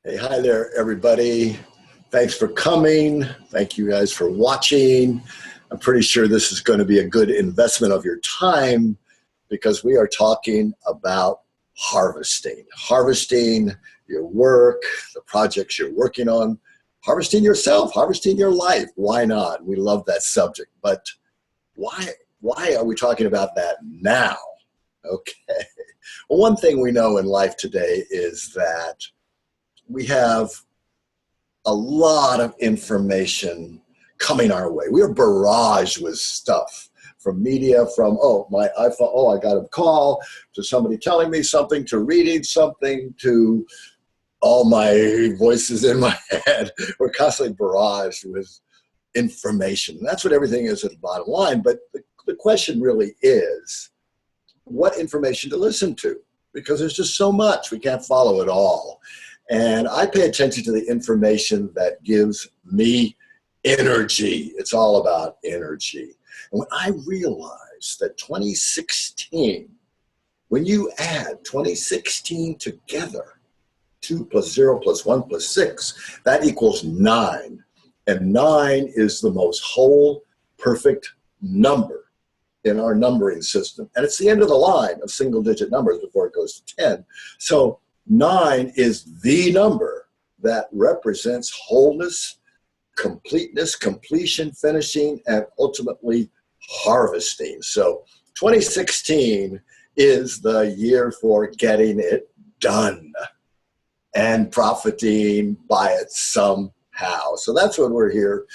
Hey, hi there, everybody. Thanks for coming. Thank you guys for watching. I'm pretty sure this is going to be a good investment of your time because we are talking about harvesting. Harvesting your work, the projects you're working on, harvesting yourself, harvesting your life. Why not? We love that subject. But why are we talking about that now? Okay. Well, one thing we know in life today is that we have a lot of information coming our way. We are barraged with stuff from media, from, oh, my iPhone, oh, I got a call, to somebody telling me something, to reading something, to all my voices in my head. We're constantly barraged with information. And that's what everything is at the bottom line. But the question really is, what information to listen to? Because there's just so much. We can't follow it all. And I pay attention to the information that gives me energy. It's all about energy. And when I realized that 2016, when you add 2016 together, 2 plus 0 plus 1 plus 6, that equals 9. And 9 is the most whole, perfect number in our numbering system. And it's the end of the line of single-digit numbers before it goes to 10. So 9 is the number that represents wholeness, completeness, completion, finishing, and ultimately harvesting. So 2016 is the year for getting it done and profiting by it somehow. So that's what we're here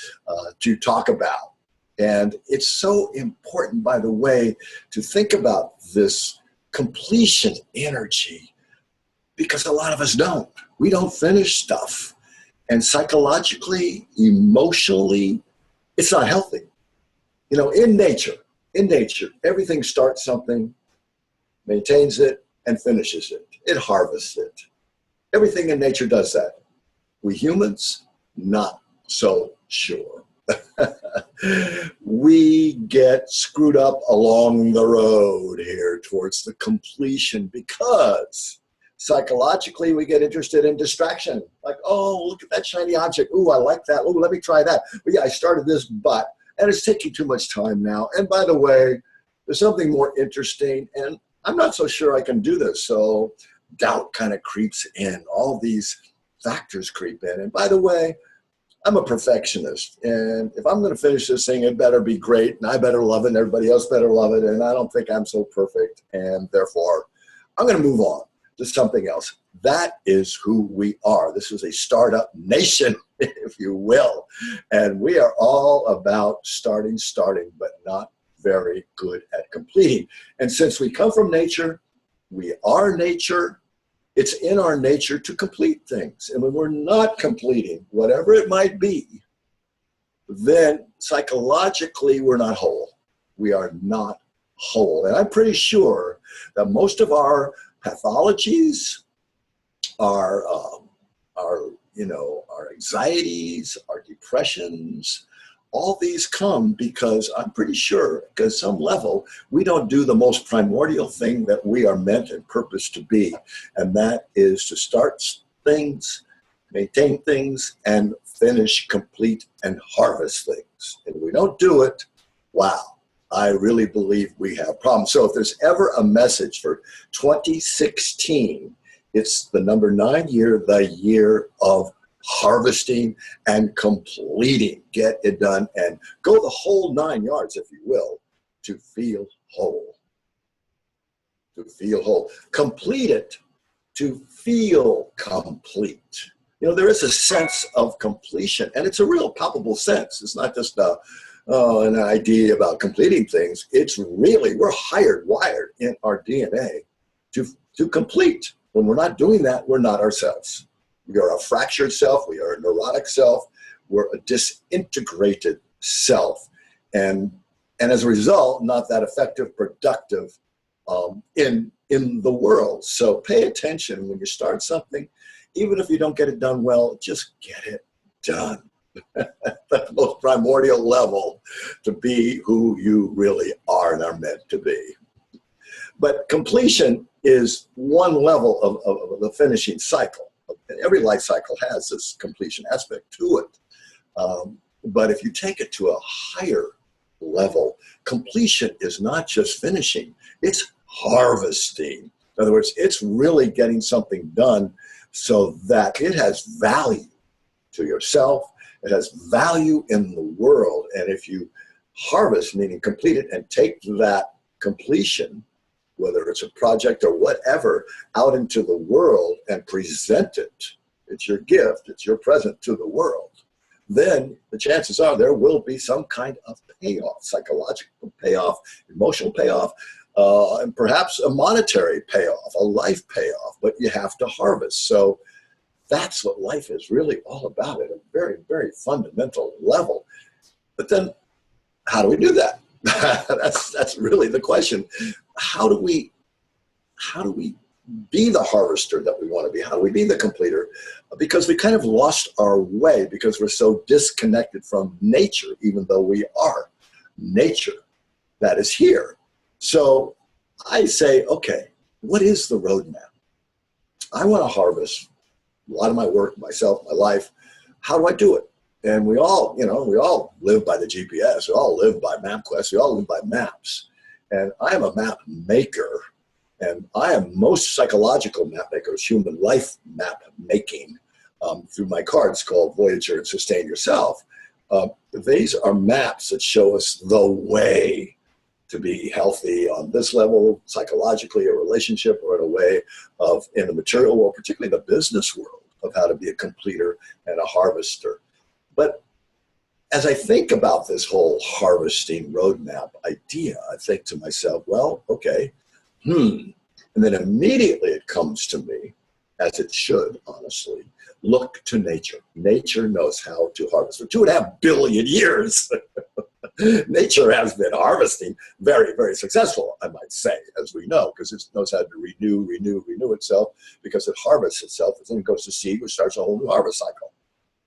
to talk about. And it's so important, by the way, to think about this completion energy, because a lot of us don't. We don't finish stuff. And psychologically, emotionally, it's not healthy. You know, in nature, everything starts something, maintains it, and finishes it. It harvests it. Everything in nature does that. We humans, not so sure. We get screwed up along the road here towards the completion because psychologically, we get interested in distraction. Like, oh, look at that shiny object. Ooh, I like that. Ooh, let me try that. But yeah, I started this, and it's taking too much time now. And by the way, there's something more interesting, and I'm not so sure I can do this. So doubt kind of creeps in. All these factors creep in. And by the way, I'm a perfectionist. And if I'm going to finish this thing, it better be great, and I better love it, and everybody else better love it. And I don't think I'm so perfect. And therefore, I'm going to move on to something else. That is who we are. This is a startup nation, if you will. And we are all about starting, but not very good at completing. And since we come from nature, we are nature, it's in our nature to complete things. And when we're not completing, whatever it might be, then psychologically we're not whole. We are not whole. And I'm pretty sure that most of our pathologies, our anxieties, our depressions, all these come because I'm pretty sure, at some level, we don't do the most primordial thing that we are meant and purposed to be, and that is to start things, maintain things, and finish, complete, and harvest things. And if we don't do it, wow. I really believe we have problems. So if there's ever a message for 2016, it's the number 9 year, the year of harvesting and completing. Get it done and go the whole 9 yards, if you will, to feel whole. To feel whole. Complete it to feel complete. You know, there is a sense of completion, and it's a real palpable sense. It's not just an idea about completing things. It's really, we're wired in our DNA to complete. When we're not doing that, we're not ourselves. We are a fractured self. We are a neurotic self. We're a disintegrated self. And as a result, not that effective, productive in the world. So pay attention when you start something. Even if you don't get it done well, just get it done. That's the most primordial level to be who you really are and are meant to be. But completion is one level of the finishing cycle. every life cycle has this completion aspect to it. But if you take it to a higher level, completion is not just finishing, it's harvesting. In other words, it's really getting something done so that it has value to yourself, it has value in the world. And if you harvest, meaning complete it, and take that completion, whether it's a project or whatever, out into the world and present it, it's your gift, it's your present to the world, then the chances are there will be some kind of payoff, psychological payoff, emotional payoff, and perhaps a monetary payoff, a life payoff, but you have to harvest. So that's what life is really all about at a very, very fundamental level. But then how do we do that? That's really the question. How do we be the harvester that we want to be? How do we be the completer? Because we kind of lost our way because we're so disconnected from nature, even though we are nature that is here. So I say, okay, what is the roadmap? I want to harvest a lot of my work, myself, my life. How do I do it? And we all, we all live by the GPS. We all live by MapQuest. We all live by maps. And I am a map maker. And I am most psychological map makers, human life map making, through my cards called Voyager and Sustain Yourself. These are maps that show us the way to be healthy on this level, psychologically, a relationship, or in a way in the material world, particularly the business world, of how to be a completer and a harvester. But as I think about this whole harvesting roadmap idea, I think to myself, well, okay, and then immediately it comes to me, as it should, honestly, look to nature. Nature knows how to harvest. For 2.5 billion years, nature has been harvesting very, very successful, I might say, as we know, because it knows how to renew itself, because it harvests itself, and then it goes to seed, which starts a whole new harvest cycle.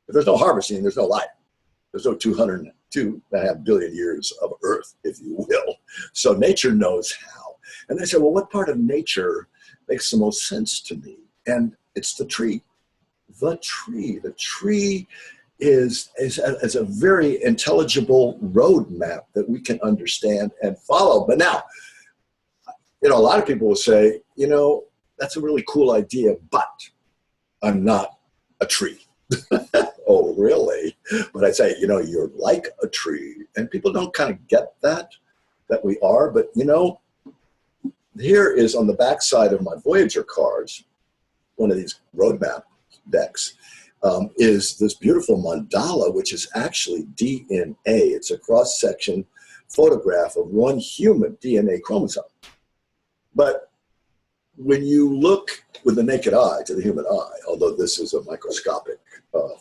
If there's no harvesting, there's no life. There's no 2.5 billion years of Earth, if you will. So nature knows how. And I said, well, what part of nature makes the most sense to me? And it's the tree. The tree. The tree is a very intelligible roadmap that we can understand and follow. But now, a lot of people will say, that's a really cool idea, but I'm not a tree. Oh, really? But I say, you're like a tree. And people don't kind of get that we are. But, here is on the back side of my Voyager cards, one of these roadmap decks, is this beautiful mandala, which is actually DNA. It's a cross-section photograph of one human DNA chromosome. But when you look with the naked eye to the human eye, although this is a microscopic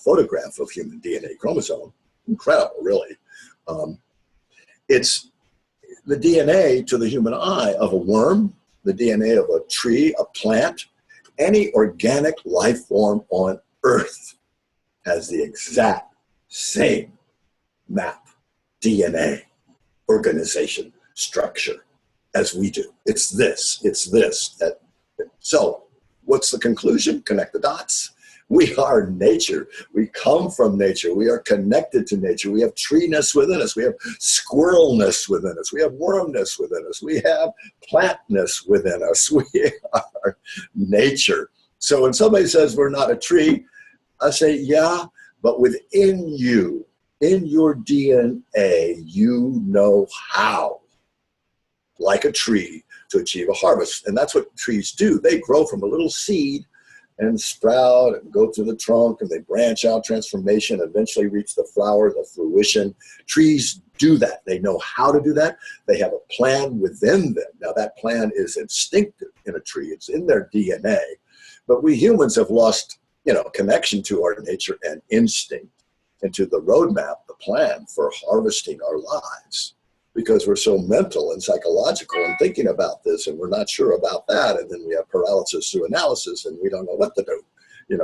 photograph of human DNA chromosome, incredible, really. It's the DNA to the human eye of a worm, the DNA of a tree, a plant, any organic life form on Earth has the exact same map, DNA, organization, structure as we do. It's this. So what's the conclusion? Connect the dots. We are nature. We come from nature. We are connected to nature. We have treeness within us. We have squirrelness within us. We have wormness within us. We have plantness within us. We are nature. So when somebody says we're not a tree, I say, yeah, but within you, in your DNA, you know how, like a tree, to achieve a harvest. And that's what trees do. They grow from a little seed and sprout and go to the trunk, and they branch out, transformation, eventually reach the flower, the fruition. Trees do that. They know how to do that. They have a plan within them. Now that plan is instinctive in a tree. It's in their DNA. But we humans have lost, connection to our nature and instinct, and to the roadmap, the plan for harvesting our lives, because we're so mental and psychological and thinking about this, and we're not sure about that. And then we have paralysis through analysis, and we don't know what to do,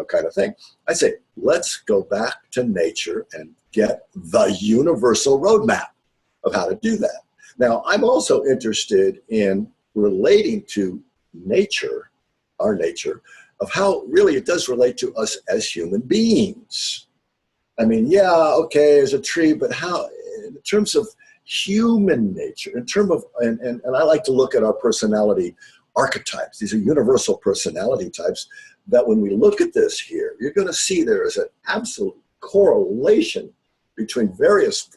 kind of thing. I say, let's go back to nature and get the universal roadmap of how to do that. Now, I'm also interested in relating to nature, our nature, of how really it does relate to us as human beings. I mean, yeah, okay, as a tree, but how, in terms of human nature, in terms of, and I like to look at our personality archetypes. These are universal personality types that when we look at this here, you're going to see there is an absolute correlation between various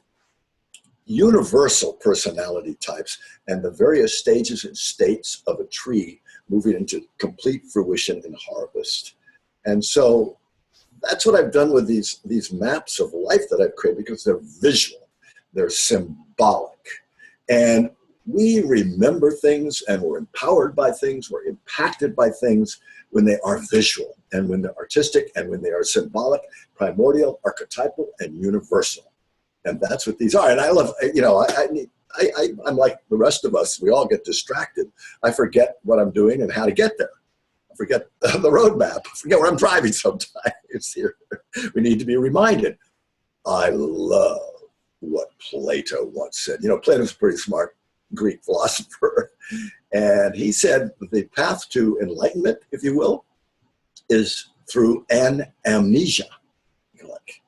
universal personality types and the various stages and states of a tree moving into complete fruition and harvest. And so that's what I've done with these maps of life that I've created, because they're visual, they're symbolic. And we remember things, and we're empowered by things, we're impacted by things when they are visual, and when they're artistic, and when they are symbolic, primordial, archetypal, and universal. And that's what these are. And I love, you know, I'm like the rest of us. We all get distracted. I forget what I'm doing and how to get there. I forget the roadmap. I forget where I'm driving sometimes here. We need to be reminded. I love what Plato once said. You know, Plato's a pretty smart Greek philosopher. And he said the path to enlightenment, if you will, is through anamnesia. You're like,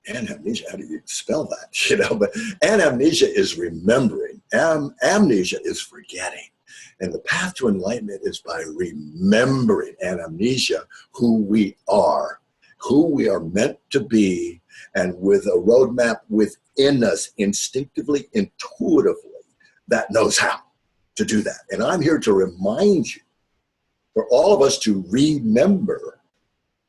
anamnesia, how do you spell that? You know, but anamnesia is remembering. Amnesia is forgetting. And the path to enlightenment is by remembering, anamnesia, who we are meant to be, and with a roadmap within us, instinctively, intuitively, that knows how to do that. And I'm here to remind you, for all of us to remember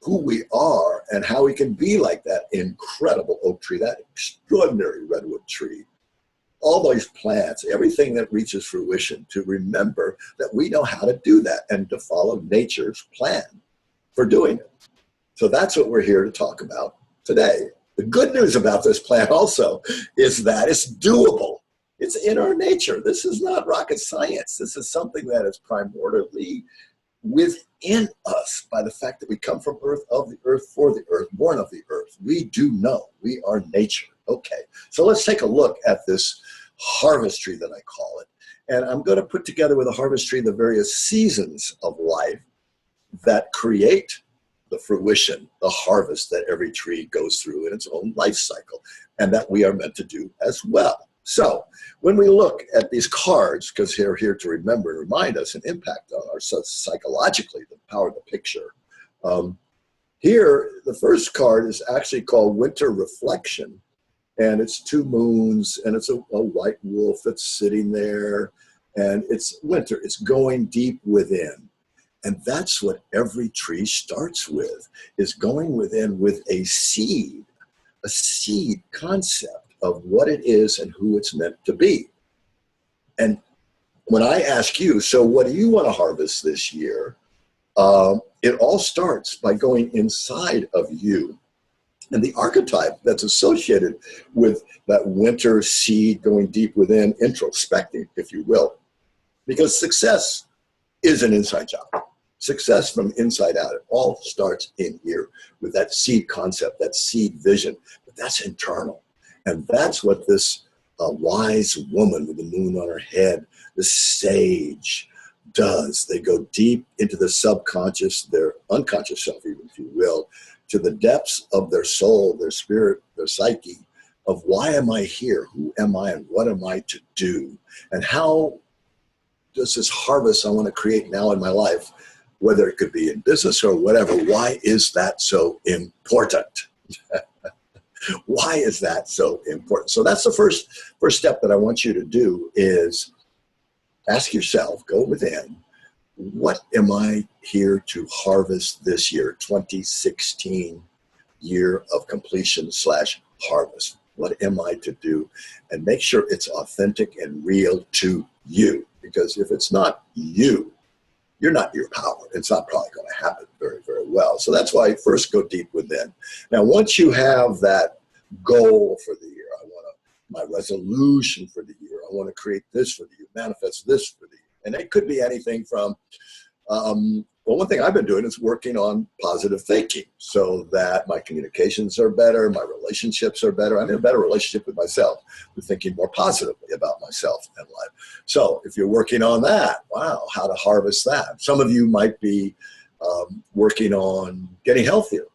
who we are and how we can be like that incredible oak tree, that extraordinary redwood tree, all those plants, everything that reaches fruition, to remember that we know how to do that and to follow nature's plan for doing it. So that's what we're here to talk about today. The good news about this plan also is that it's doable. It's in our nature. This is not rocket science. This is something that is primordially within us by the fact that we come from earth, of the earth, for the earth, born of the earth. We do know we are nature. Okay, so let's take a look at this harvest tree that I call it. And I'm going to put together with a harvest tree the various seasons of life that create the fruition, the harvest that every tree goes through in its own life cycle, and that we are meant to do as well. So when we look at these cards, because they're here to remember and remind us and impact on ourselves psychologically, the power of the picture. Here, the first card is actually called Winter Reflection. And it's two moons, and it's a white wolf that's sitting there. And it's winter. It's going deep within. And that's what every tree starts with, is going within with a seed concept of what it is and who it's meant to be. And when I ask you, so what do you want to harvest this year? It all starts by going inside of you. And the archetype that's associated with that winter seed going deep within, introspecting, if you will, because success is an inside job. Success from inside out. It all starts in here with that seed concept, that seed vision, but that's internal. And that's what this wise woman with the moon on her head, the sage, does. They go deep into the subconscious, their unconscious self, even, if you will, to the depths of their soul, their spirit, their psyche, of why am I here? Who am I and what am I to do? And how does this harvest I want to create now in my life, whether it could be in business or whatever, why is that so important? Why is that so important? So that's the first step that I want you to do, is ask yourself, go within, what am I here to harvest this year, 2016, year of completion / harvest? What am I to do? And make sure it's authentic and real to you. Because if it's not you, you're not your power. It's not probably going to happen very, very well. So that's why first go deep within. Now, once you have that goal for the year, my resolution for the year, I want to create this for the year, manifest this for the year. And it could be anything from, well, one thing I've been doing is working on positive thinking so that my communications are better, my relationships are better. I'm in a better relationship with myself, with thinking more positively about myself and life. So if you're working on that, wow, how to harvest that. Some of you might be working on getting healthier,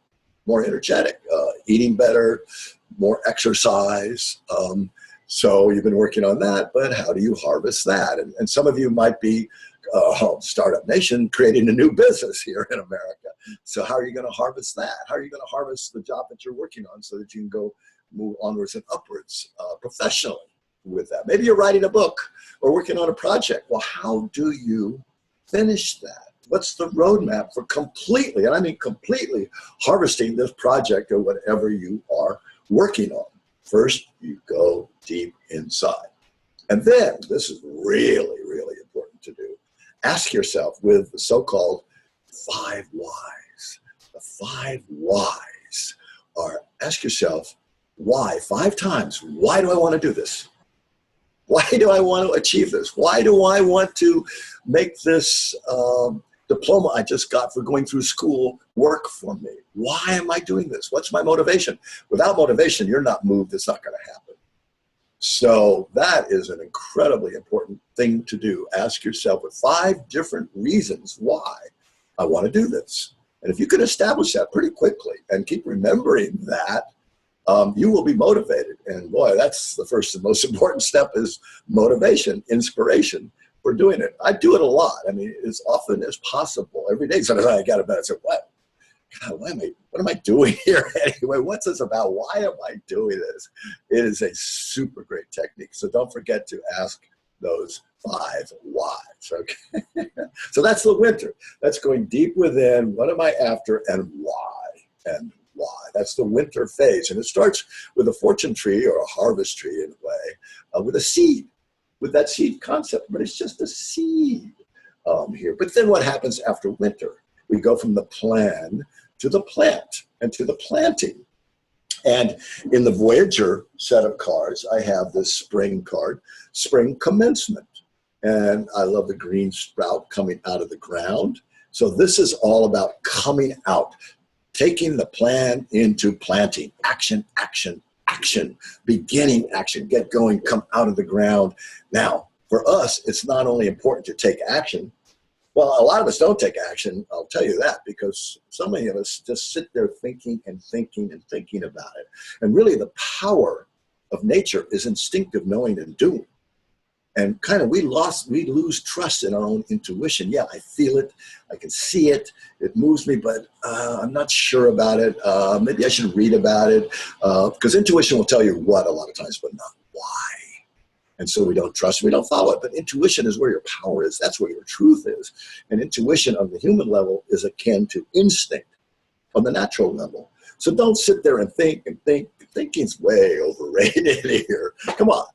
more energetic, eating better, more exercise. So you've been working on that, but how do you harvest that? And some of you might be Startup Nation creating a new business here in America. So how are you going to harvest that? How are you going to harvest the job that you're working on so that you can go move onwards and upwards professionally with that? Maybe you're writing a book or working on a project. Well, how do you finish that? What's the roadmap for completely, and I mean completely, harvesting this project or whatever you are working on? First, you go deep inside. And then, this is really, really important to do. Ask yourself with the so-called 5 whys. The 5 whys are, ask yourself, why? 5 times. Why do I want to do this? Why do I want to achieve this? Why do I want to make this diploma I just got for going through school work for me? Why am I doing this? What's my motivation? Without motivation, you're not moved. It's not going to happen. So that is an incredibly important thing to do. Ask yourself with 5 different reasons why I want to do this. And if you can establish that pretty quickly and keep remembering that, you will be motivated. And boy, that's the first and most important step, is motivation, inspiration for doing it. I do it a lot. I mean, as often as possible. Every day, sometimes I get out of bed and say, what? God, what am I doing here anyway? What's this about? Why am I doing this? It is a super great technique. So don't forget to ask those 5 whys, okay? So that's the winter. That's going deep within. What am I after and why? And why? That's the winter phase. And it starts with a fortune tree or a harvest tree in a way, with a seed, with that seed concept, but it's just a seed here. But then what happens after winter? We go from the plan to the plant and to the planting. And in the Voyager set of cards, I have this spring card, spring commencement. And I love the green sprout coming out of the ground. So this is all about coming out, taking the plan into planting. Action, action, action, beginning action, get going, come out of the ground. Now, for us, it's not only important to take action. Well, a lot of us don't take action, I'll tell you that, because so many of us just sit there thinking and thinking and thinking about it. And really the power of nature is instinctive knowing and doing. And kind of we lose trust in our own intuition. Yeah, I feel it, I can see it, it moves me, but I'm not sure about it. Maybe I should read about it, because intuition will tell you what a lot of times, but not why. And so we don't trust, we don't follow it. But intuition is where your power is. That's where your truth is. And intuition on the human level is akin to instinct on the natural level. So don't sit there and think and think. Thinking's way overrated here. Come on,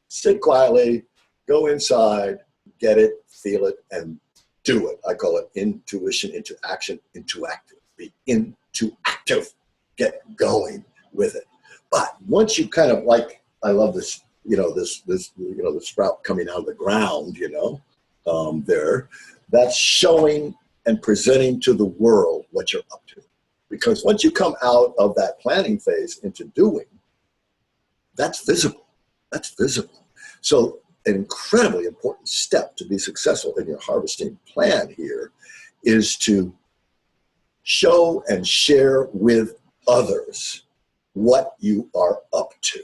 sit quietly, go inside, get it, feel it, and do it. I call it intuition into action, into active. Be into active. Get going with it. But once you kind of like, I love this, the sprout coming out of the ground, there, that's showing and presenting to the world what you're up to. Because once you come out of that planning phase into doing, that's visible. That's visible. So an incredibly important step to be successful in your harvesting plan here is to show and share with others what you are up to.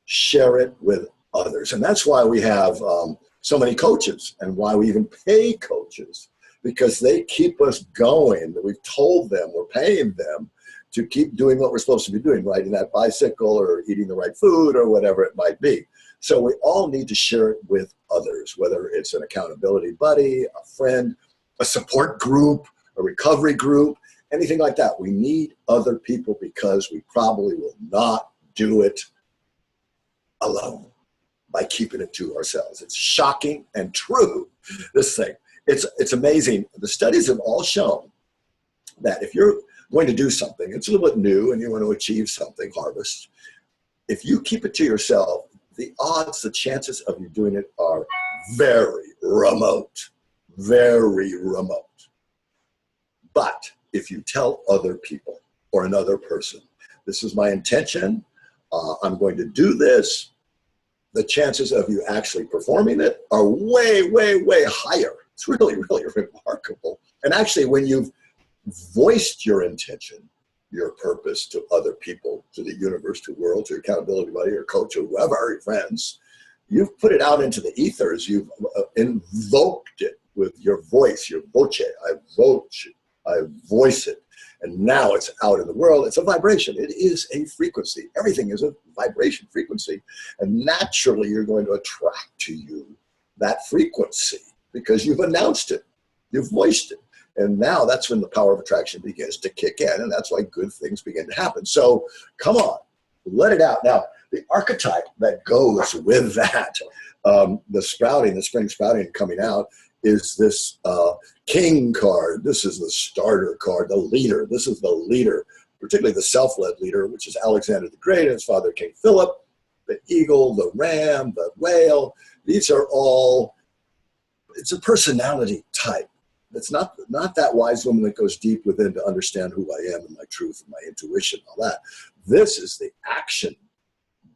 Share it with others. And that's why we have so many coaches, and why we even pay coaches, because they keep us going. We've told them, we're paying them to keep doing what we're supposed to be doing, riding that bicycle or eating the right food or whatever it might be. So we all need to share it with others, whether it's an accountability buddy, a friend, a support group, a recovery group, anything like that. We need other people, because we probably will not do it alone by keeping it to ourselves. It's shocking and true, this thing. It's amazing. The studies have all shown that if you're going to do something, it's a little bit new and you want to achieve something, harvest, if you keep it to yourself, the odds, the chances of you doing it are very remote, very remote. But if you tell other people or another person, this is my intention, I'm going to do this, the chances of you actually performing it are way, way, way higher. It's really, really remarkable. And actually, when you've voiced your intention, your purpose to other people, to the universe, to the world, to your accountability buddy, your coach, or whoever, your friends. You've put it out into the ethers. You've invoked it with your voice, your voce. I voice it. And now it's out in the world. It's a vibration. It is a frequency. Everything is a vibration frequency. And naturally, you're going to attract to you that frequency because you've announced it. You've voiced it. And now that's when the power of attraction begins to kick in. And that's why good things begin to happen. So come on, let it out. Now, the archetype that goes with that, the spring sprouting coming out, is this king card. This is the starter card, the leader. This is the leader, particularly the self-led leader, which is Alexander the Great and his father, King Philip, the eagle, the ram, the whale. These are all, it's a personality type. It's not that wise woman that goes deep within to understand who I am and my truth and my intuition and all that. This is the action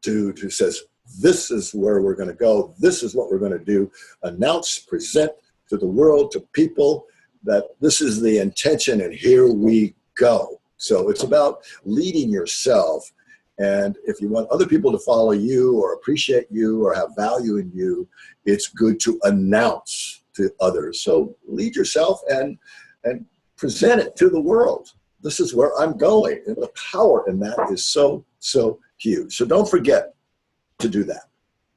dude who says, this is where we're going to go. This is what we're going to do. Announce, present to the world, to people, that this is the intention and here we go. So it's about leading yourself. And if you want other people to follow you or appreciate you or have value in you, it's good to announce to others. So lead yourself and present it to the world. This is where I'm going. And the power in that is so, so huge. So don't forget to do that.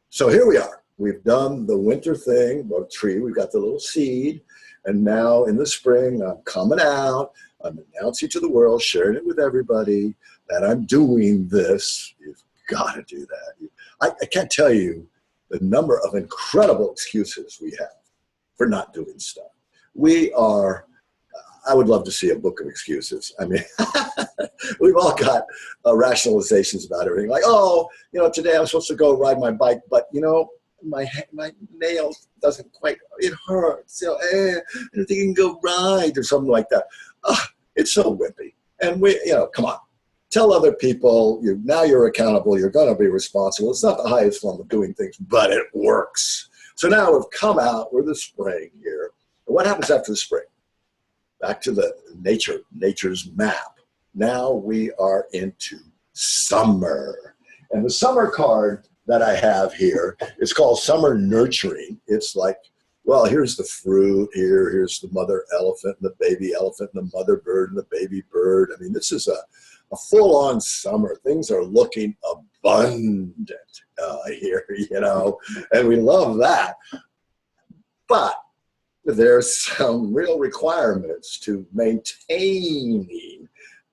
So here we are. We've done the winter thing, the tree. We've got the little seed. And now in the spring, I'm coming out. I'm announcing to the world, sharing it with everybody that I'm doing this. You've got to do that. I can't tell you the number of incredible excuses we have for not doing stuff. I would love to see a book of excuses. I mean, we've all got rationalizations about everything. Like, oh, today I'm supposed to go ride my bike, but my nail doesn't quite, it hurts. I don't think you can go ride or something like that. It's so wimpy. And come on. Tell other people, now you're accountable, you're going to be responsible. It's not the highest form of doing things, but it works. So now we've come out, we're the spring here. And what happens after the spring? Back to the nature's map. Now we are into summer. And the summer card that I have here is called Summer Nurturing. It's like, well, here's the fruit, here's the mother elephant, and the baby elephant, and the mother bird, and the baby bird. I mean, this is a full-on summer. Things are looking abundant here, and we love that. But there's some real requirements to maintaining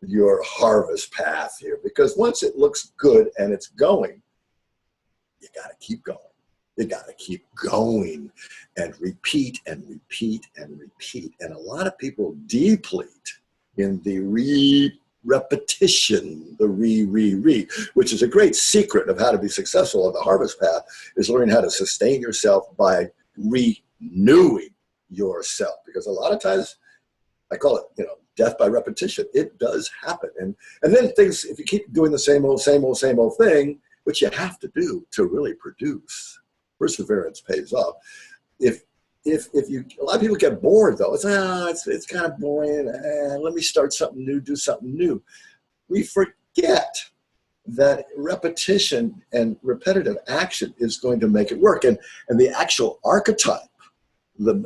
your harvest path here, because once it looks good and it's going, you got to keep going. You got to keep going and repeat and repeat and repeat. And a lot of people deplete in the repetition, the which is a great secret of how to be successful on the harvest path, is learning how to sustain yourself by renewing yourself. Because a lot of times, I call it, death by repetition. It does happen. And then things, if you keep doing the same old thing, which you have to do to really produce, perseverance pays off. If you, a lot of people get bored though. It's kind of boring. Let me start something new, do something new. We forget that repetition and repetitive action is going to make it work. And the actual archetype, the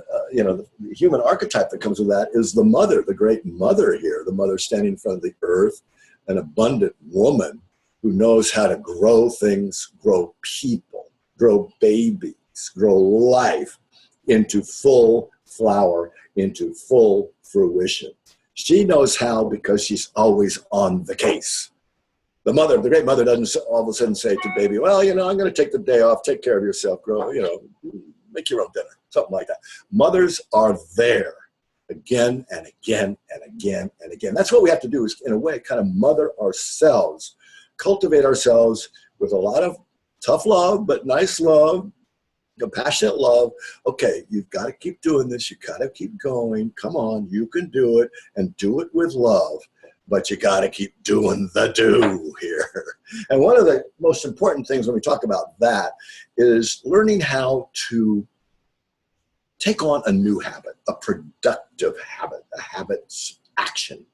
human archetype that comes with that is the mother, the great mother here, the mother standing in front of the earth, an abundant woman who knows how to grow things, grow people, grow babies, grow life into full flower, into full fruition. She knows how because she's always on the case. The mother, the great mother, doesn't all of a sudden say to baby, well, I'm going to take the day off, take care of yourself, grow, make your own dinner, something like that. Mothers are there again and again and again and again. That's what we have to do, is in a way kind of mother ourselves, cultivate ourselves with a lot of tough love, but nice love, compassionate love. Okay, you've got to keep doing this. You've got to keep going. Come on, you can do it, and do it with love. But you got to keep doing the do here. And one of the most important things when we talk about that is learning how to take on a new habit, a productive habit, a habit action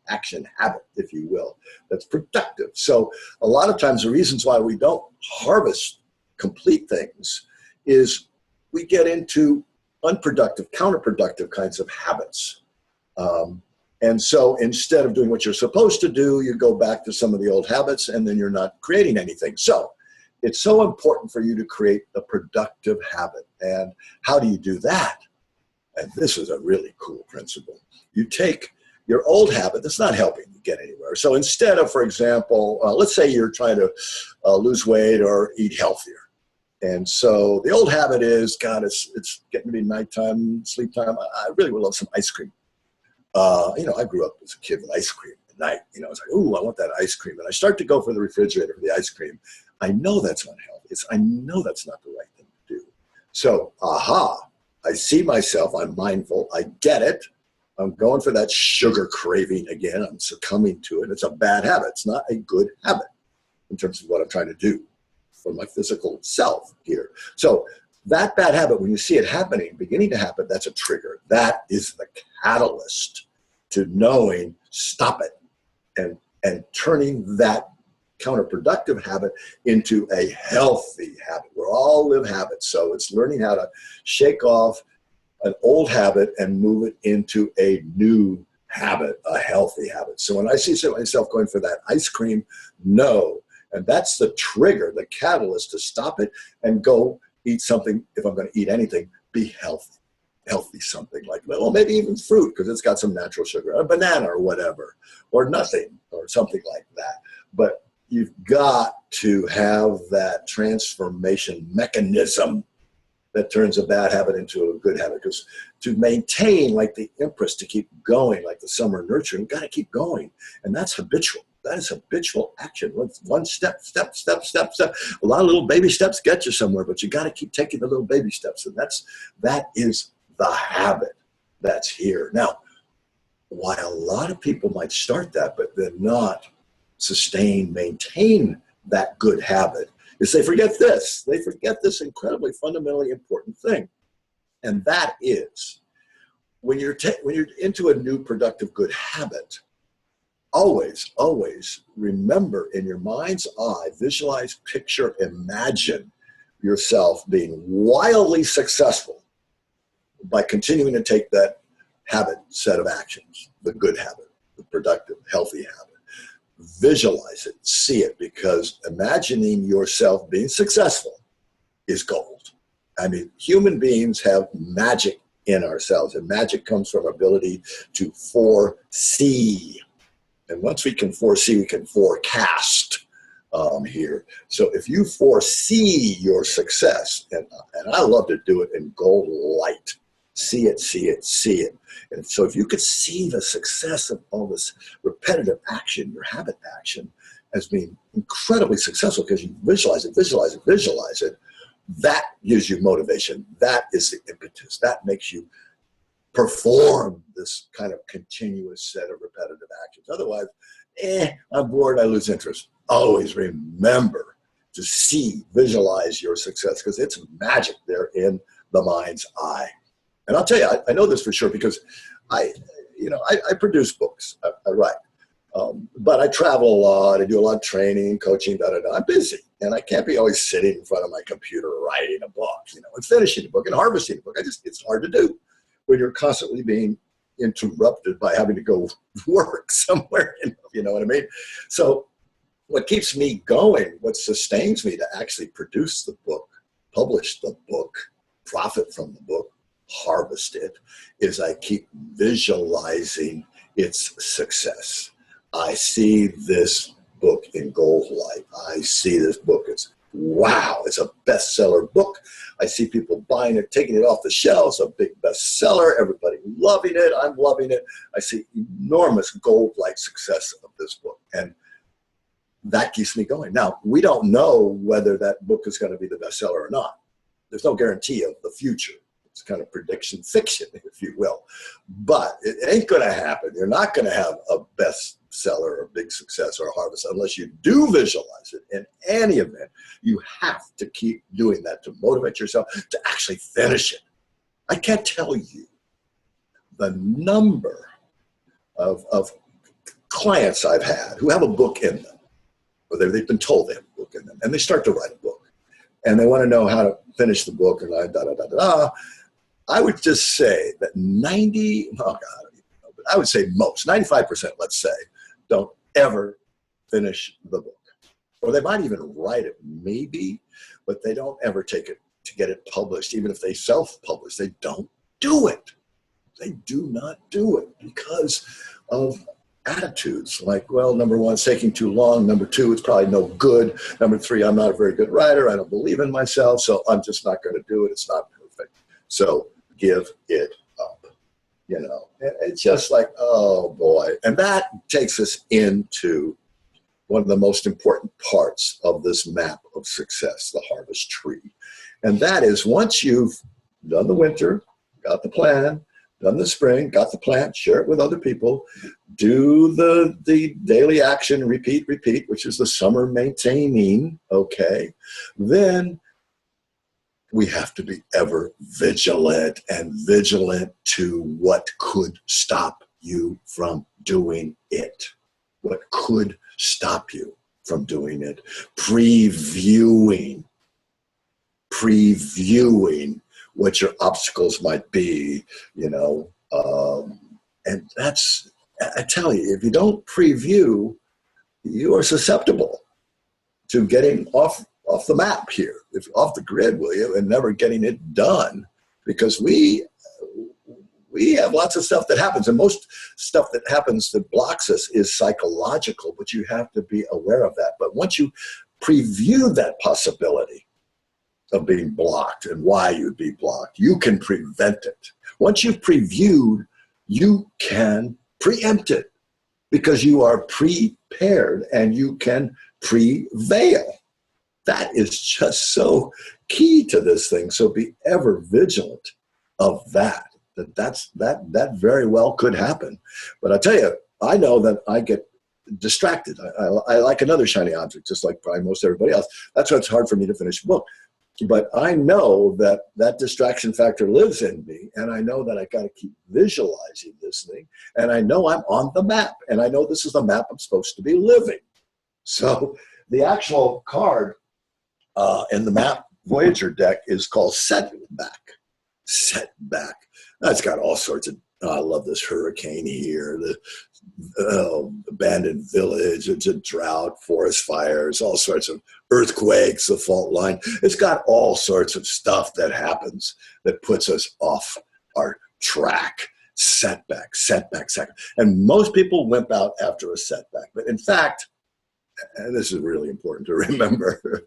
habit, if you will, that's productive. So a lot of times the reasons why we don't harvest complete things is we get into unproductive, counterproductive kinds of habits. And so instead of doing what you're supposed to do, you go back to some of the old habits and then you're not creating anything. So it's so important for you to create a productive habit. And how do you do that? And this is a really cool principle. You take your old habit that's not helping you get anywhere. So instead of, for example, let's say you're trying to lose weight or eat healthier. And so the old habit is, God, it's getting to be nighttime, sleep time. I really would love some ice cream. I grew up as a kid with ice cream at night. I was like, ooh, I want that ice cream. And I start to go for the refrigerator for the ice cream. I know that's unhealthy. I know that's not the right thing to do. So, I see myself. I'm mindful. I get it. I'm going for that sugar craving again. I'm succumbing to it. It's a bad habit. It's not a good habit in terms of what I'm trying to do for my physical self here. So that bad habit, when you see it happening, beginning to happen, that's a trigger. That is the catalyst to knowing, stop it, and turning that counterproductive habit into a healthy habit. We all live habits. So it's learning how to shake off an old habit and move it into a new habit, a healthy habit. So when I see myself going for that ice cream, no. And that's the trigger, the catalyst to stop it and go eat something. If I'm going to eat anything, be healthy something like, well, maybe even fruit because it's got some natural sugar, a banana or whatever, or nothing or something like that. But you've got to have that transformation mechanism that turns a bad habit into a good habit. Because to maintain, like the Empress, to keep going, like the summer nurturing, you've got to keep going. And that's habitual. That is habitual action. One step. A lot of little baby steps get you somewhere, but you got to keep taking the little baby steps. And that is the habit that's here. Now, why a lot of people might start that, but then not maintain that good habit, is they forget this. They forget this incredibly fundamentally important thing. And that is, when you're into a new productive good habit, always remember in your mind's eye, visualize, picture, imagine yourself being wildly successful by continuing to take that habit set of actions, the good habit, the productive, healthy habit. Visualize it, see it, because imagining yourself being successful is gold. I mean, human beings have magic in ourselves, and magic comes from our ability to foresee. And once we can foresee, we can forecast here. So if you foresee your success, and I love to do it in gold light, see it. And so if you could see the success of all this repetitive action, your habit action, as being incredibly successful because you visualize it, that gives you motivation. That is the impetus. That makes you perform this kind of continuous set of repetitive actions. Otherwise, I'm bored, I lose interest. Always remember to visualize your success, because it's magic there in the mind's eye. And I'll tell you, I know this for sure because I produce books, I write. But I travel a lot, I do a lot of training, coaching, I'm busy. And I can't be always sitting in front of my computer writing a book, and finishing a book and harvesting a book. It's hard to do when you're constantly being interrupted by having to go work somewhere, you know what I mean? So what keeps me going, what sustains me to actually produce the book, publish the book, profit from the book, harvest it, is I keep visualizing its success. I see this book in gold light. I see this book as, wow, it's a bestseller book. I see people buying it, taking it off the shelves, a big bestseller, everybody loving it, I'm loving it. I see enormous gold light success of this book. And that keeps me going. Now, we don't know whether that book is going to be the bestseller or not. There's no guarantee of the future. It's kind of prediction fiction, if you will. But it ain't going to happen. You're not going to have a bestseller or big success or a harvest unless you do visualize it. In any event, you have to keep doing that to motivate yourself to actually finish it. I can't tell you the number of clients I've had who have a book in them, or they've been told they have a book in them, and they start to write a book, and they want to know how to finish the book, and I would just say that I would say most, 95%, let's say, don't ever finish the book. Or they might even write it, maybe, but they don't ever take it to get it published. Even if they self-publish, they don't do it. They do not do it because of attitudes like, well, number one, it's taking too long. Number two, it's probably no good. Number three, I'm not a very good writer. I don't believe in myself, so I'm just not going to do it. It's not perfect. So give it up. You know, it's just like, oh boy. And that takes us into one of the most important parts of this map of success, the harvest tree. And that is, once you've done the winter, got the plan, done the spring, got the plant, share it with other people, do the daily action, repeat, which is the summer maintaining, okay, then we have to be ever vigilant to what could stop you from doing it. What could stop you from doing it? Previewing what your obstacles might be, you know. And that's, I tell you, if you don't preview, you are susceptible to getting off the map here, if off the grid, will you, and never getting it done, because we have lots of stuff that happens, and most stuff that happens that blocks us is psychological, but you have to be aware of that. But once you preview that possibility of being blocked and why you'd be blocked, you can prevent it. Once you've previewed, you can preempt it, because you are prepared and you can prevail. That is just so key to this thing. So be ever vigilant of that. That very well could happen. But I tell you, I know that I get distracted. I like another shiny object, just like probably most everybody else. That's why it's hard for me to finish a book. But I know that distraction factor lives in me, and I know that I got to keep visualizing this thing, and I know I'm on the map, and I know this is the map I'm supposed to be living. So the actual card in the map Voyager deck is called Setback. Setback. That's got all sorts of, I love this hurricane here, the abandoned village, it's a drought, forest fires, all sorts of earthquakes, the fault line. It's got all sorts of stuff that happens that puts us off our track. Setback. And most people wimp out after a setback. But in fact, and this is really important to remember,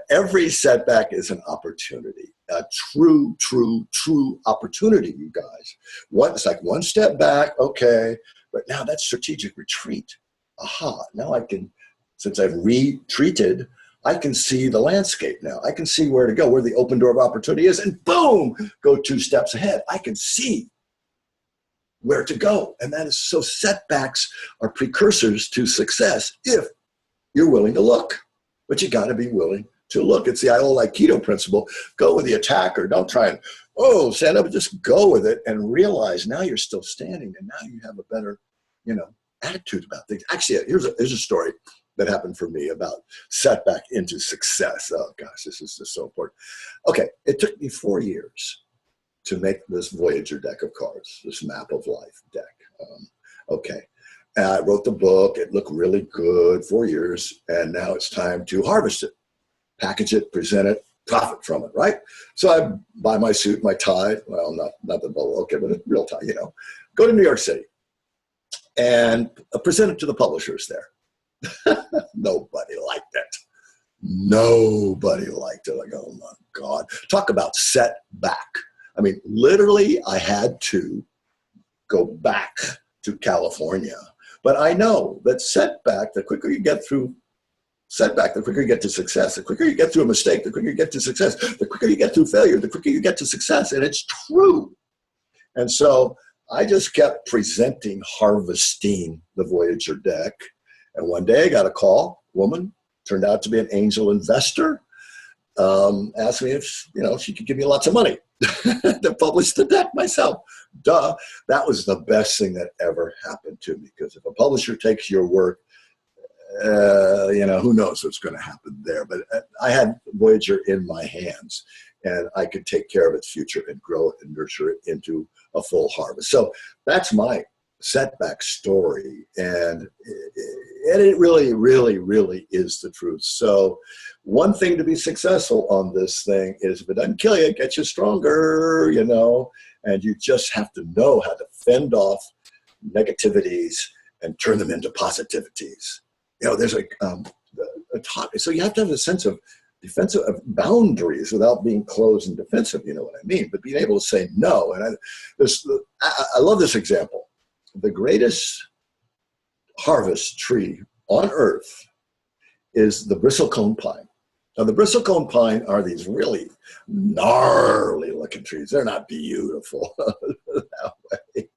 every setback is an opportunity, a true opportunity, you guys. It's like one step back, okay, but now that's strategic retreat. Aha, now I can, since I've retreated, I can see the landscape now. I can see where to go, where the open door of opportunity is, and boom, go 2 steps ahead. I can see where to go. And that is, so setbacks are precursors to success if you're willing to look. But you got to be willing to look. It's the old Aikido principle. Go with the attacker. Don't try and, stand up, and just go with it and realize now you're still standing, and now you have a better, attitude about things. Actually, here's a story that happened for me about setback into success. Oh gosh, this is just so important. Okay, it took me 4 years to make this Voyager deck of cards, this map of life deck. And I wrote the book. It looked really good, 4 years, and now it's time to harvest it, package it, present it, profit from it, right? So I buy my suit, my tie, well, not the bow, okay, but a real tie, go to New York City and present it to the publishers there. Nobody liked it. Nobody liked it. Like, oh my God. Talk about setback. I mean, literally, I had to go back to California. But I know that setback, the quicker you get through setback, the quicker you get to success. The quicker you get through a mistake, the quicker you get to success. The quicker you get through failure, the quicker you get to success. And it's true. And so I just kept harvesting the Voyager deck. And one day I got a call, woman, turned out to be an angel investor, asked me if, she could give me lots of money to publish the deck myself. Duh. That was the best thing that ever happened to me, because if a publisher takes your work, who knows what's going to happen there. But I had Voyager in my hands, and I could take care of its future and grow it and nurture it into a full harvest. So that's my setback story. And it really, really, really is the truth. So one thing to be successful on this thing is, if it doesn't kill you, it gets you stronger, and you just have to know how to fend off negativities and turn them into positivities. There's a talk. So you have to have a sense of defensive of boundaries without being closed and defensive. You know what I mean? But being able to say no. And I love this example. The greatest harvest tree on earth is the bristlecone pine. Now, the bristlecone pine are these really gnarly looking trees. They're not beautiful that way.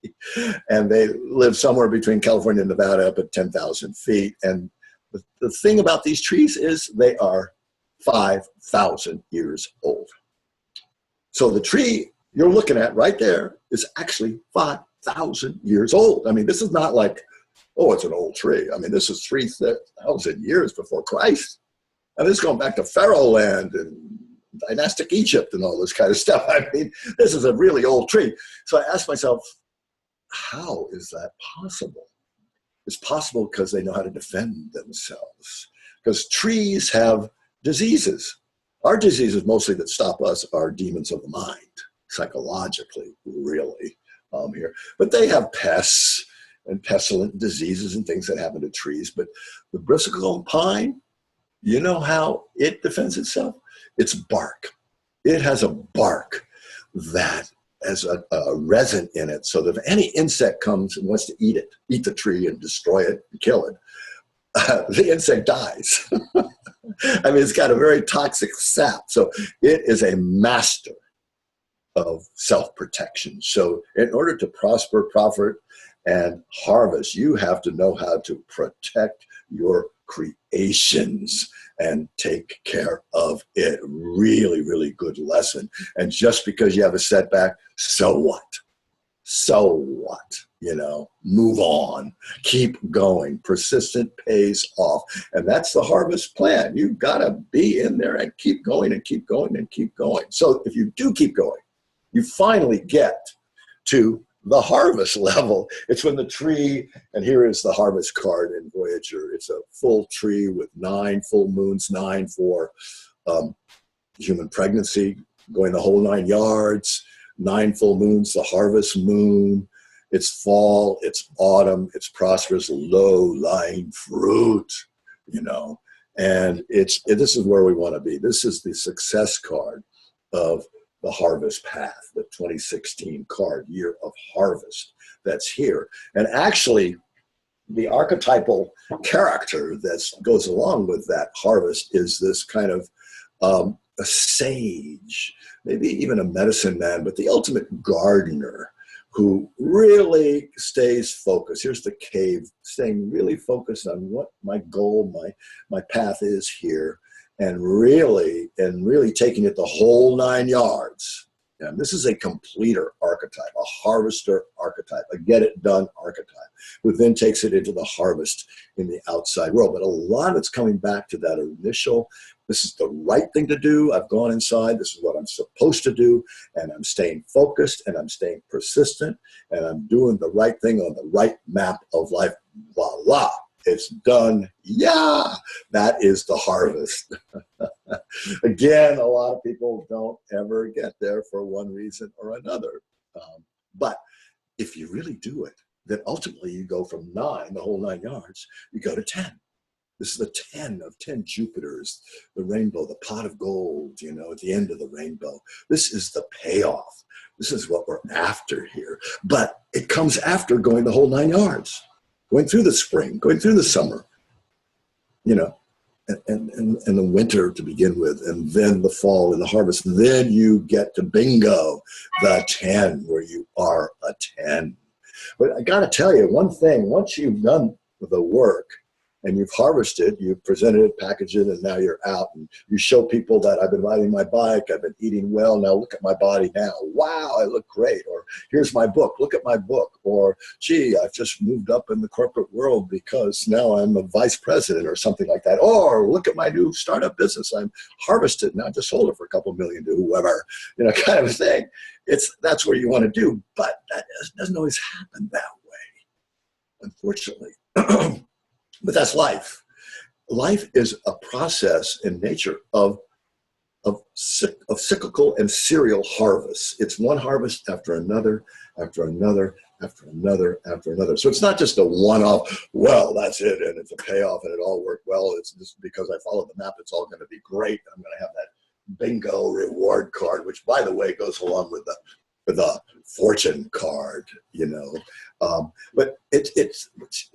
And they live somewhere between California and Nevada, up at 10,000 feet. And the thing about these trees is they are 5,000 years old. So the tree you're looking at right there is actually 5,000 years old. I mean, this is not like, oh, it's an old tree. I mean, this is 3,000 years before Christ. And this is going back to Pharaoh land and dynastic Egypt and all this kind of stuff. I mean, this is a really old tree. So I asked myself, how is that possible? It's possible because they know how to defend themselves. Because trees have diseases. Our diseases mostly that stop us are demons of the mind, psychologically, really, here. But they have pests and pestilent diseases and things that happen to trees. But the bristlecone pine, you know how it defends itself? It's bark. It has a bark that has a resin in it, so that if any insect comes and wants to eat the tree and destroy it and kill it, the insect dies. I mean, it's got a very toxic sap. So it is a master of self-protection. So in order to prosper, profit, and harvest, you have to know how to protect your creations and take care of it. Really, really good lesson. And just because you have a setback, so what? So what? Move on, keep going. Persistent pays off. And that's the harvest plan. You've got to be in there and keep going and keep going and keep going. So if you do keep going, you finally get to the harvest level. It's when the tree, and here is the harvest card in Voyager. It's a full tree with 9 full moons, 9 for human pregnancy, going the whole 9 yards, 9 full moons, the harvest moon. It's fall, it's autumn, it's prosperous, low-lying fruit, and this is where we want to be. This is the success card of the harvest path, the 2016 card, year of harvest, that's here. And actually, the archetypal character that goes along with that harvest is this kind of a sage, maybe even a medicine man, but the ultimate gardener who really stays focused. Here's the cave, staying really focused on what my goal, my path is here, and really taking it the whole 9 yards. And this is a completer archetype, a harvester archetype, a get-it-done archetype, who then takes it into the harvest in the outside world. But a lot of it's coming back to that initial, this is the right thing to do. I've gone inside. This is what I'm supposed to do. And I'm staying focused, and I'm staying persistent, and I'm doing the right thing on the right map of life. Voila. It's done. Yeah, that is the harvest. Again, a lot of people don't ever get there for one reason or another. But if you really do it, then ultimately you go from 9, the whole 9 yards, you go to 10. This is the 10 of 10 Jupiters, the rainbow, the pot of gold, at the end of the rainbow. This is the payoff. This is what we're after here. But it comes after going the whole 9 yards. Going through the spring, going through the summer, and the winter to begin with, and then the fall and the harvest. And then you get to bingo, the 10, where you are a 10. But I got to tell you one thing, once you've done the work and you've harvested, you've presented it, packaged it, and now you're out. And you show people that I've been riding my bike, I've been eating well, now look at my body now. Wow, I look great. Or here's my book, look at my book. Or gee, I've just moved up in the corporate world because now I'm a vice president or something like that. Or look at my new startup business. I'm harvested, now I just sold it for a couple million to whoever, kind of a thing. That's where you want to do, but that doesn't always happen that way, unfortunately. But that's life. Life is a process in nature of cyclical and serial harvests. It's one harvest after another, after another, after another, after another. So it's not just a one-off, well, that's it, and it's a payoff, and it all worked well. It's just because I followed the map, it's all going to be great. I'm going to have that bingo reward card, which, by the way, goes along with the fortune card, but it's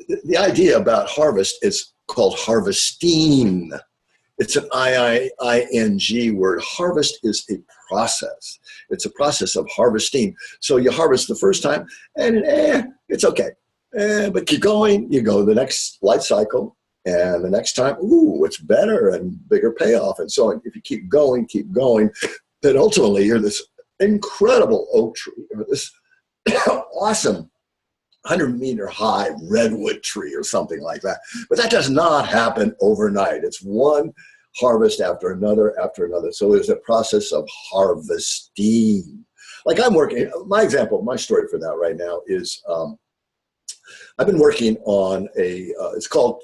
the idea about harvest is called harvesting. It's an I-I-N-G word. Harvest is a process. It's a process of harvesting. So you harvest the first time and it's okay. But keep going, you go the next life cycle, and the next time, ooh, it's better and bigger payoff and so on. If you keep going, then ultimately you're this incredible oak tree or this awesome 100-meter high redwood tree or something like that. But that does not happen overnight. It's one harvest after another after another. So it's a process of harvesting. Like I'm working, my story for that right now is I've been working on it's called,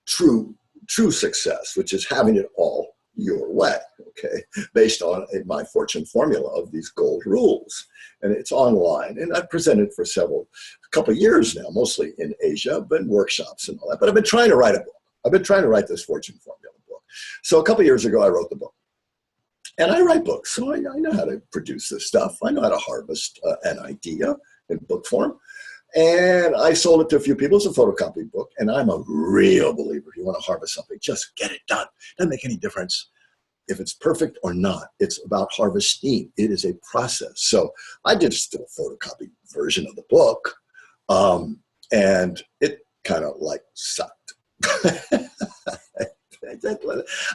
true success, which is having it all your way, okay, based on my fortune formula of these gold rules. And it's online, and I've presented for a couple of years now, mostly in Asia, but in workshops and all that. But I've been trying to write a book. I've been trying to write this fortune formula book. So a couple of years ago, I wrote the book. And I write books, so I know how to produce this stuff. I know how to harvest an idea in book form. And I sold it to a few people. It's a photocopied book, and I'm a real believer. If you want to harvest something, just get it done. Doesn't make any difference if it's perfect or not. It's about harvesting. It is a process. So I did still a photocopied version of the book, and it kind of sucked.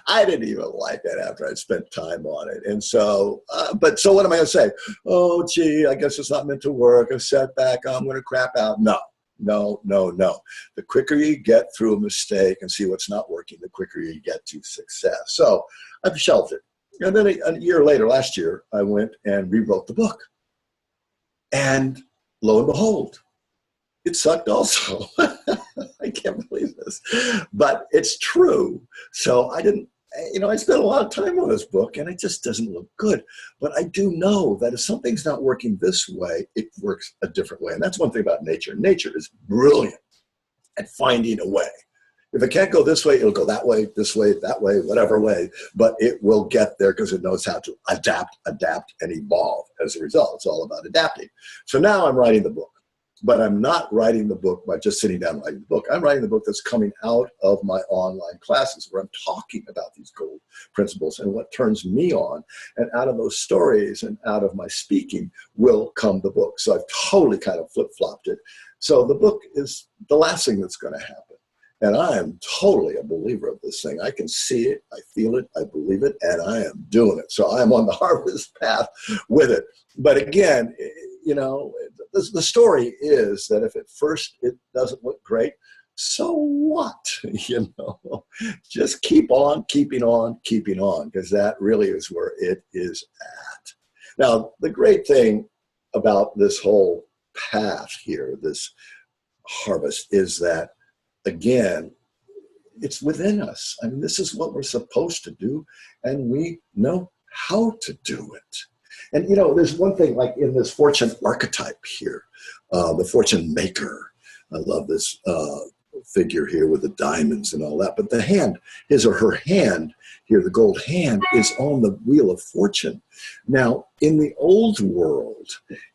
I didn't even like it after I spent time on it. And so, so what am I going to say? Oh, gee, I guess it's not meant to work. A setback, I'm going to crap out. No. The quicker you get through a mistake and see what's not working, the quicker you get to success. So I've shelved it. And then a year later, last year, I went and rewrote the book. And lo and behold, it sucked also. I can't believe this, but it's true. So I didn't, I spent a lot of time on this book and it just doesn't look good. But I do know that if something's not working this way, it works a different way. And that's one thing about nature. Nature is brilliant at finding a way. If it can't go this way, it'll go that way, that way, whatever way, but it will get there because it knows how to adapt, and evolve as a result. It's all about adapting. So now I'm writing the book. But I'm not writing the book by just sitting down and writing the book. I'm writing the book that's coming out of my online classes where I'm talking about these gold principles and what turns me on. And out of those stories and out of my speaking will come the book. So I've totally kind of flip-flopped it. So the book is the last thing that's going to happen. And I am totally a believer of this thing. I can see it, I feel it, I believe it, and I am doing it. So I'm on the harvest path with it. But again, the story is that if at first it doesn't look great, so what? Just keep on keeping on, because that really is where it is at. Now, the great thing about this whole path here, this harvest, is that, again, it's within us. I mean, this is what we're supposed to do, and we know how to do it. And, there's one thing like in this fortune archetype here, the fortune maker. I love this figure here with the diamonds and all that. But the hand, his or her hand here, the gold hand, is on the wheel of fortune. Now, in the old world,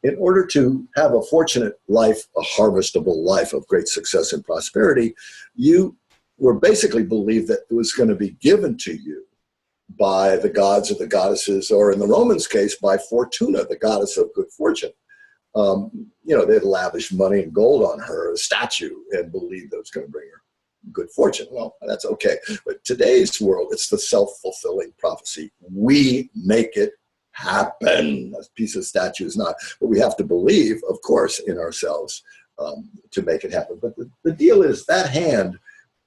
in order to have a fortunate life, a harvestable life of great success and prosperity, you were basically believed that it was going to be given to you by the gods or the goddesses, or in the Romans' case, by Fortuna, the goddess of good fortune. They'd lavish money and gold on her, a statue, and believed that it was going to bring her good fortune. Well, that's okay. But today's world, it's the self-fulfilling prophecy. We make it happen. A piece of statue is not. But we have to believe, of course, in ourselves to make it happen. But the deal is that hand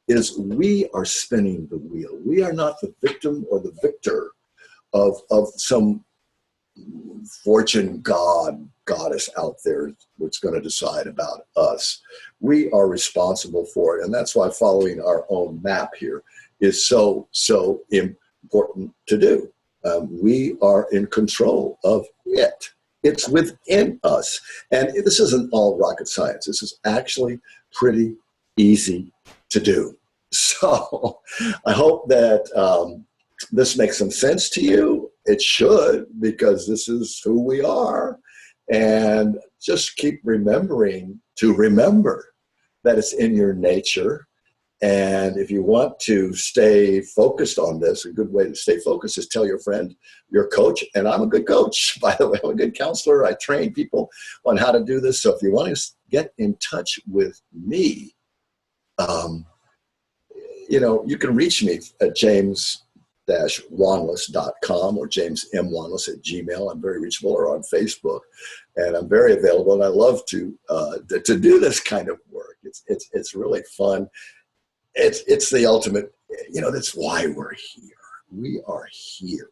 is we are spinning the wheel. We are not the victim or the victor of some fortune goddess out there that's going to decide about us. We are responsible for it, and that's why following our own map here is so important to do. We are in control of it. It's within us, and this isn't all rocket science. This is actually pretty easy to do. So I hope that this makes some sense to you. It should, because this is who we are. And just keep remembering to remember that it's in your nature. And if you want to stay focused on this, a good way to stay focused is tell your friend, your coach, and I'm a good coach, by the way. I'm a good counselor. I train people on how to do this. So if you want to get in touch with me, you can reach me at james-wanless.com or jamesmwanless@gmail. I'm very reachable, or on Facebook, and I'm very available. And I love to do this kind of work. It's really fun. It's the ultimate. That's why we're here. We are here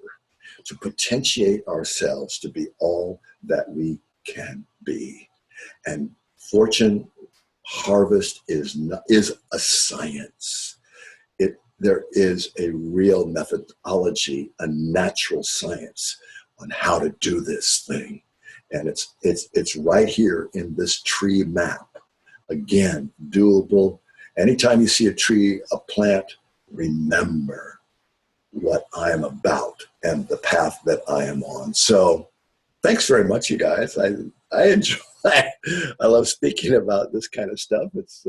to potentiate ourselves to be all that we can be. And fortune harvest is a science. There is a real methodology, a natural science on how to do this thing. And it's right here in this tree map. Again, doable. Anytime you see a tree, a plant, remember what I am about and the path that I am on. So thanks very much, you guys. I enjoy I love speaking about this kind of stuff. It's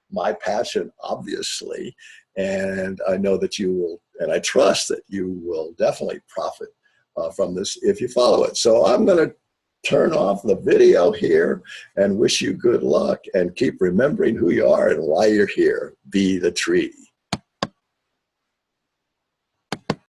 my passion, obviously. And I know that you will, and I trust that you will definitely profit from this if you follow it. So I'm going to turn off the video here and wish you good luck, and keep remembering who you are and why you're here. Be the tree.